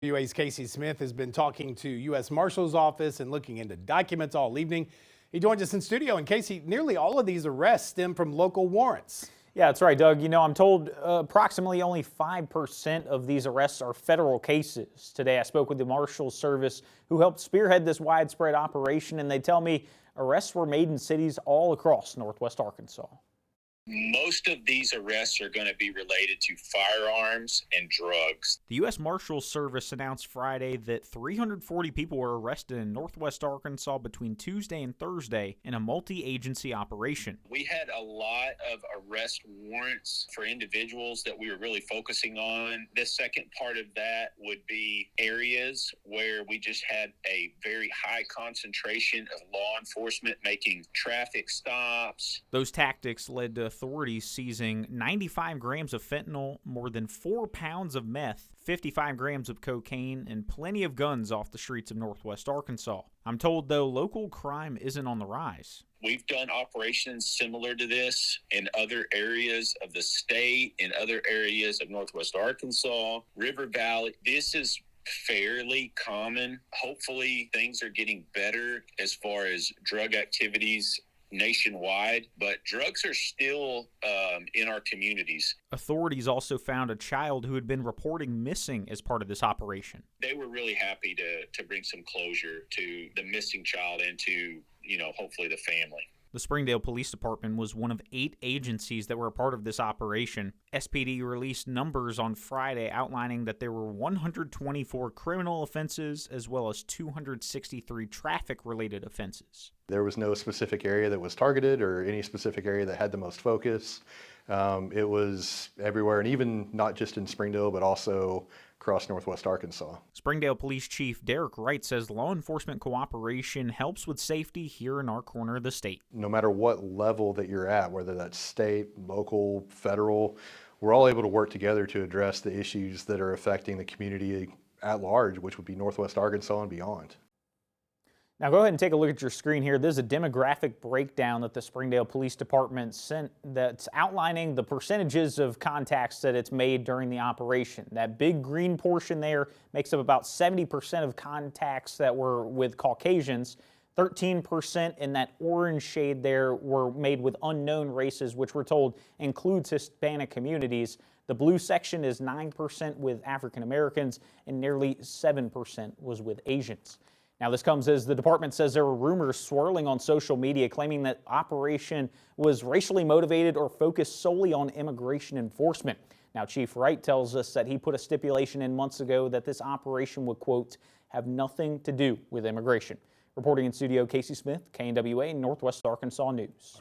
WA's Casey Smith has been talking to U.S. Marshal's office and looking into documents all evening. He joins us in studio. And Casey, nearly all of these arrests stem from local warrants. Yeah, that's right, Doug. You know, I'm told approximately only 5% of these arrests are federal cases. Today, I spoke with the Marshals Service who helped spearhead this widespread operation, and they tell me arrests were made in cities all across Northwest Arkansas. Most of these arrests are going to be related to firearms and drugs. The U.S. Marshals Service announced Friday that 340 people were arrested in Northwest Arkansas between Tuesday and Thursday in a multi-agency operation. We had a lot of arrest warrants for individuals that we were really focusing on. The second part of that would be areas where we just had a very high concentration of law enforcement making traffic stops. Those tactics led to authorities seizing 95 grams of fentanyl, more than 4 pounds of meth, 55 grams of cocaine, and plenty of guns off the streets of Northwest Arkansas. I'm told, though, local crime isn't on the rise. We've done operations similar to this in other areas of the state, in other areas of Northwest Arkansas, River Valley. This is fairly common. Hopefully things are getting better as far as drug activities nationwide, but drugs are still in our communities. Authorities also found a child who had been reporting missing as part of this operation. They were really happy to bring some closure to the missing child and to, hopefully the family. The Springdale Police Department was one of 8 agencies that were a part of this operation. SPD released numbers on Friday outlining that there were 124 criminal offenses as well as 263 traffic-related offenses. There was no specific area that was targeted or any specific area that had the most focus. It was everywhere, and even not just in Springdale, but also across Northwest Arkansas. Springdale Police Chief Derek Wright says law enforcement cooperation helps with safety here in our corner of the state. No matter what level that you're at, whether that's state, local, federal, we're all able to work together to address the issues that are affecting the community at large, which would be Northwest Arkansas and beyond. Now go ahead and take a look at your screen here. This is a demographic breakdown that the Springdale Police Department sent that's outlining the percentages of contacts that it's made during the operation. That big green portion there makes up about 70% of contacts that were with Caucasians. 13% in that orange shade there were made with unknown races, which we're told includes Hispanic communities. The blue section is 9% with African Americans, and nearly 7% was with Asians. Now, this comes as the department says there were rumors swirling on social media claiming that operation was racially motivated or focused solely on immigration enforcement. Now, Chief Wright tells us that he put a stipulation in months ago that this operation would, quote, have nothing to do with immigration. Reporting in studio, Casey Smith, KNWA, Northwest Arkansas News.